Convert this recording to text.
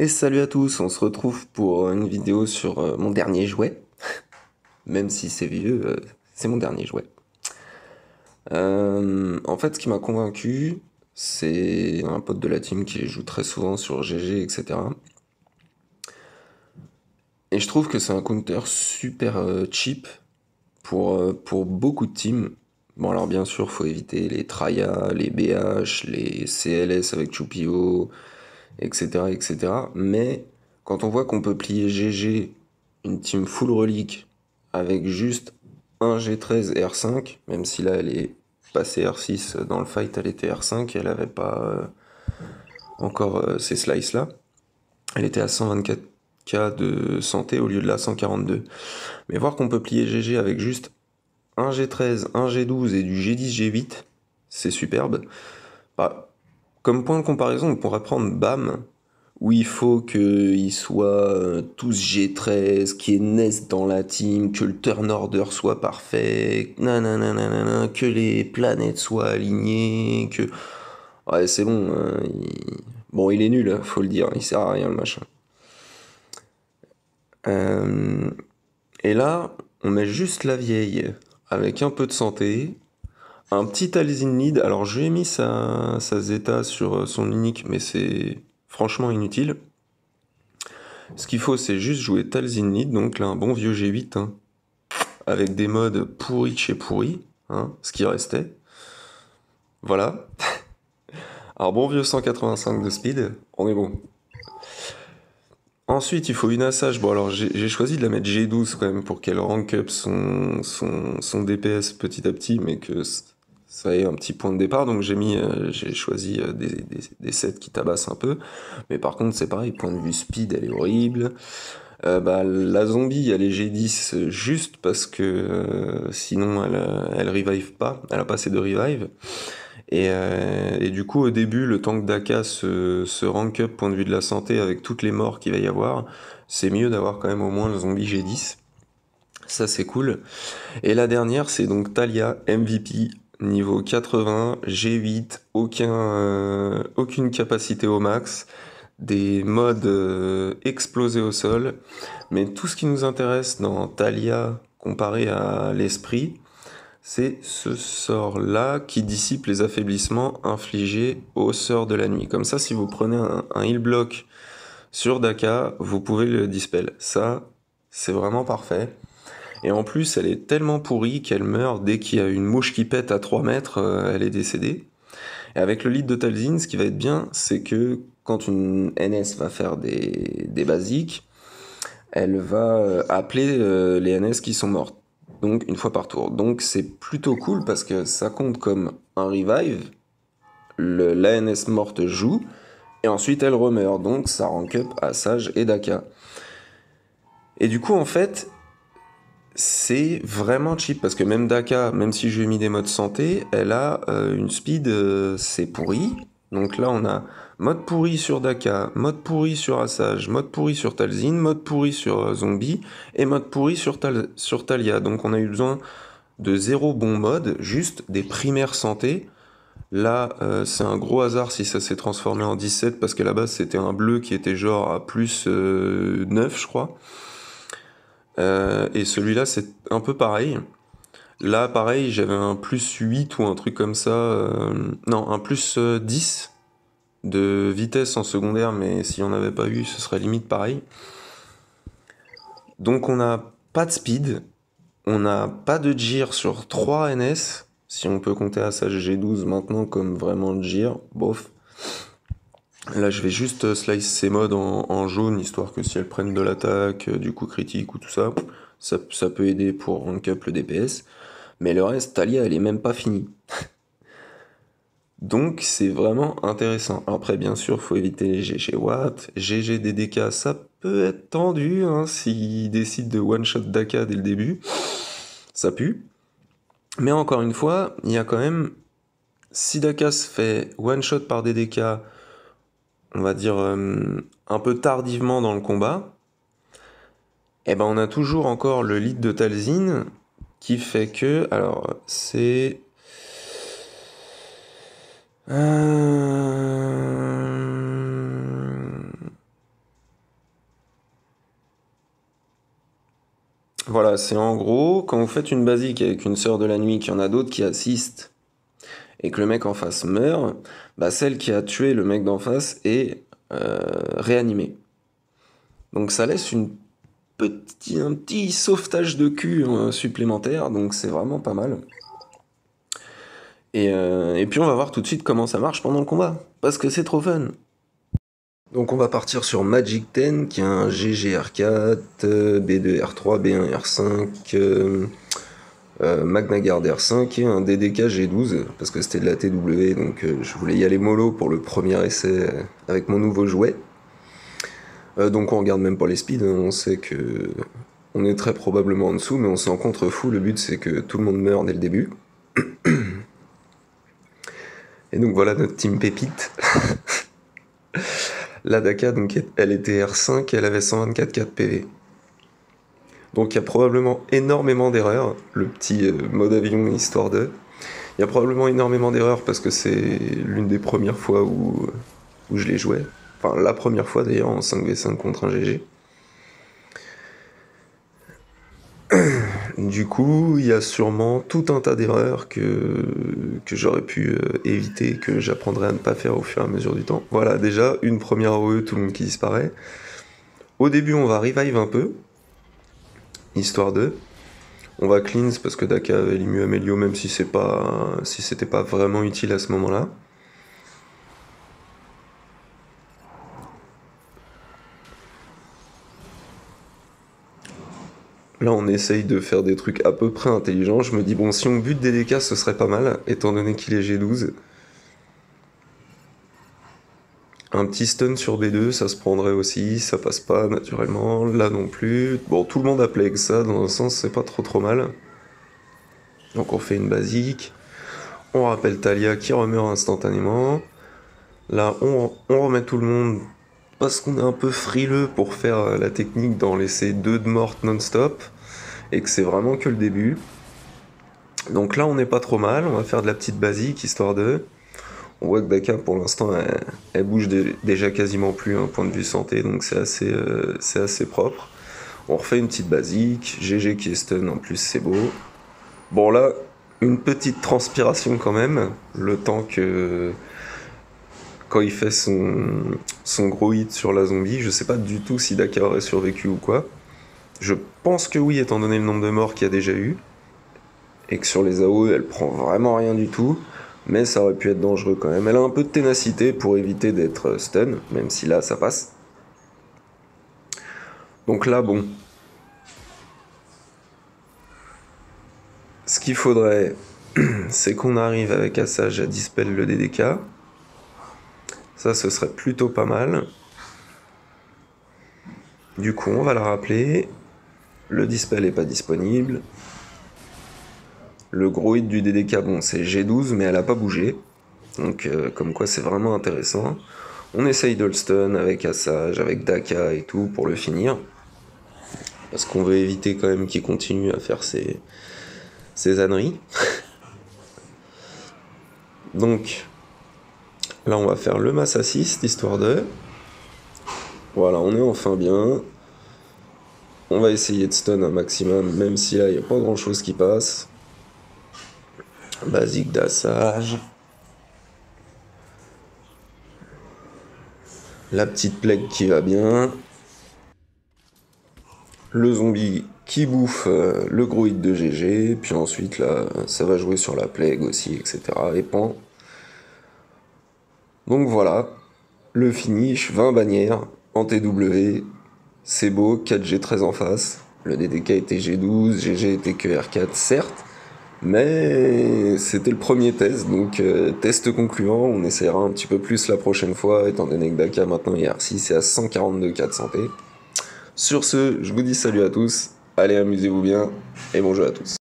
Et salut à tous, on se retrouve pour une vidéo sur mon dernier jouet. Même si c'est vieux, c'est mon dernier jouet. En fait, ce qui m'a convaincu, c'est un pote de la team qui joue très souvent sur GG, etc. Et je trouve que c'est un counter super cheap pour beaucoup de teams. Bon, alors bien sûr, faut éviter les Traya, les BH, les CLS avec Chupio, etc., etc. Mais quand on voit qu'on peut plier GG, une team full relique, avec juste un G13 et R5, même si là elle est passée R6 dans le fight, elle était R5 et elle avait pas encore ces slices là. Elle était à 124k de santé au lieu de la 142. Mais voir qu'on peut plier GG avec juste un G13, un G12 et du G10, G8, c'est superbe. Bah, comme point de comparaison, on pourrait prendre BAM, où il faut qu'ils soient tous G13, qu'il y ait Nest dans la team, que le turn order soit parfait, nanana, que les planètes soient alignées, que... Ouais, c'est bon, bon, il est nul, faut le dire, il sert à rien le machin. Euh, Et là, on met juste la vieille, avec un peu de santé, un petit Talzin lead. Alors, je lui ai mis sa Zeta sur son unique, mais c'est franchement inutile. Ce qu'il faut, c'est juste jouer Talzin lead, donc là, un bon vieux G8, hein, avec des modes pourris de chez pourris, hein, ce qui restait. Voilà. Alors, bon vieux 185 de speed, on est bon. Ensuite, il faut une assage. Bon, alors, j'ai choisi de la mettre G12 quand même pour qu'elle rank up son DPS petit à petit, mais que ça ait un petit point de départ. Donc, j'ai choisi des sets qui tabassent un peu. Mais par contre, c'est pareil, point de vue speed, elle est horrible. Bah, la zombie, elle est G10 juste parce que sinon elle revive pas, elle a pas assez de revive. Et du coup, au début, le tank d'Aka se rank up point de vue de la santé avec toutes les morts qu'il va y avoir. C'est mieux d'avoir quand même au moins le zombie G10. Ça, c'est cool. Et la dernière, c'est donc Talia, MVP, niveau 80, G8, aucune capacité au max, des modes explosés au sol. Mais tout ce qui nous intéresse dans Talia comparé à l'esprit, c'est ce sort-là qui dissipe les affaiblissements infligés aux sœurs de la nuit. Comme ça, si vous prenez un heal block sur Daka, vous pouvez le dispel. Ça, c'est vraiment parfait. Et en plus, elle est tellement pourrie qu'elle meurt dès qu'il y a une mouche qui pète à 3 mètres, elle est décédée. Et avec le lead de Talzin, ce qui va être bien, c'est que quand une NS va faire des basiques, elle va appeler les NS qui sont mortes. Donc une fois par tour. Donc c'est plutôt cool parce que ça compte comme un revive. La NS morte joue et ensuite elle remeurt. Donc ça rank up à Sage et Daka. Et du coup en fait c'est vraiment cheap parce que même Daka, même si je lui ai mis des modes santé, elle a une speed, c'est pourri. Donc là, on a mode pourri sur Daka, mode pourri sur Asajj, mode pourri sur Talzin, mode pourri sur Zombie et mode pourri sur Talia. Donc on a eu besoin de zéro bon mode, juste des primaires santé. Là, c'est un gros hasard si ça s'est transformé en 17 parce qu'à la base c'était un bleu qui était genre à plus 9, je crois. Et celui-là, c'est un peu pareil. Là, pareil, j'avais un plus 8 ou un truc comme ça. Non, un plus 10 de vitesse en secondaire, mais si on n'avait pas eu, ce serait limite pareil. Donc on n'a pas de speed, on n'a pas de gir sur 3 NS, si on peut compter à ça G12 maintenant comme vraiment de gir, bof. Là, je vais juste slice ces modes en jaune, histoire que si elles prennent de l'attaque, du coup critique ou tout ça, ça peut aider pour rank up le DPS. Mais le reste, Talia, elle est même pas finie. Donc c'est vraiment intéressant. Après, bien sûr, faut éviter les GG Watt. GG DDK, ça peut être tendu hein, s'ils décident de one-shot Daka dès le début. Ça pue. Mais encore une fois, il y a quand même... Si Daka se fait one-shot par DDK, on va dire un peu tardivement dans le combat, eh ben on a toujours encore le lead de Talzin qui fait que... Alors, c'est... c'est en gros, quand vous faites une basique avec une sœur de la nuit, qu'il y en a d'autres qui assistent, et que le mec en face meurt, bah celle qui a tué le mec d'en face est réanimée. Donc ça laisse un petit sauvetage de cul supplémentaire, donc c'est vraiment pas mal. Et puis on va voir tout de suite comment ça marche pendant le combat, parce que c'est trop fun. Donc on va partir sur Magic 10, qui est un GGR4, B2R3, B1R5, Magna Guard R5 et un DDK G12, parce que c'était de la TW, donc je voulais y aller mollo pour le premier essai avec mon nouveau jouet. Donc on regarde même pas les speeds, hein, on sait que on est très probablement en dessous, mais on s'en contre-fou, le but c'est que tout le monde meurt dès le début. Et donc voilà notre team pépite. La Daka, donc, elle était R5 et elle avait 124 PV. Donc il y a probablement énormément d'erreurs, le petit mode avion histoire de. Il y a probablement énormément d'erreurs parce que c'est l'une des premières fois où je l'ai joué. Enfin la première fois d'ailleurs en 5v5 contre un GG. Du coup, il y a sûrement tout un tas d'erreurs que j'aurais pu éviter, que j'apprendrai à ne pas faire au fur et à mesure du temps. Voilà, déjà, une première AOE, tout le monde qui disparaît. Au début, on va revive un peu, histoire de. On va cleanse parce que Daka avait élimu Amélio, même si c'était pas vraiment utile à ce moment-là. Là, on essaye de faire des trucs à peu près intelligents. Je me dis, bon, si on bute DDK, ce serait pas mal, étant donné qu'il est G12. Un petit stun sur B2, ça se prendrait aussi, ça passe pas naturellement, là non plus. Bon, tout le monde a play avec ça, dans un sens, c'est pas trop mal. Donc on fait une basique. On rappelle Talia qui remeurt instantanément. Là, on remet tout le monde parce qu'on est un peu frileux pour faire la technique d'en laisser 2 de mortes non-stop et que c'est vraiment que le début. Donc là, on n'est pas trop mal, on va faire de la petite basique, histoire de... On voit que Daka, pour l'instant, elle bouge déjà quasiment plus, un point de vue santé, donc c'est assez propre. On refait une petite basique, GG qui est stun, en plus c'est beau. Bon là, une petite transpiration quand même, le temps que... Quand il fait son gros hit sur la zombie, je sais pas du tout si Daka aurait survécu ou quoi. Je pense que oui, étant donné le nombre de morts qu'il y a déjà eu. Et que sur les AO, elle prend vraiment rien du tout. Mais ça aurait pu être dangereux quand même. Elle a un peu de ténacité pour éviter d'être stun, même si là, ça passe. Donc là, bon. Ce qu'il faudrait, c'est qu'on arrive avec Assage à dispel le DDK. Ça, ce serait plutôt pas mal. Du coup, on va le rappeler. Le dispel n'est pas disponible. Le gros hit du DDK, bon, c'est G12, mais elle a pas bougé. Donc, comme quoi, c'est vraiment intéressant. On essaye de le stun avec Assage, avec Daka et tout, pour le finir. Parce qu'on veut éviter quand même qu'il continue à faire ses âneries. Donc, là, on va faire le mass assist, histoire de... Voilà, on est enfin bien. On va essayer de stun un maximum, même si là, il n'y a pas grand-chose qui passe. Basique d'Assage. La petite plague qui va bien. Le zombie qui bouffe le gros hit de GG. Puis ensuite, là, ça va jouer sur la plague aussi, etc. Et pan. Donc voilà, le finish, 20 bannières en TW. C'est beau, 4G très en face. Le DDK était G12, GG était que R4, certes. Mais c'était le premier test, donc test concluant, on essaiera un petit peu plus la prochaine fois, étant donné que Daka maintenant est R6 et à 142 cas de santé. Sur ce, je vous dis salut à tous, allez amusez-vous bien, et bon jeu à tous.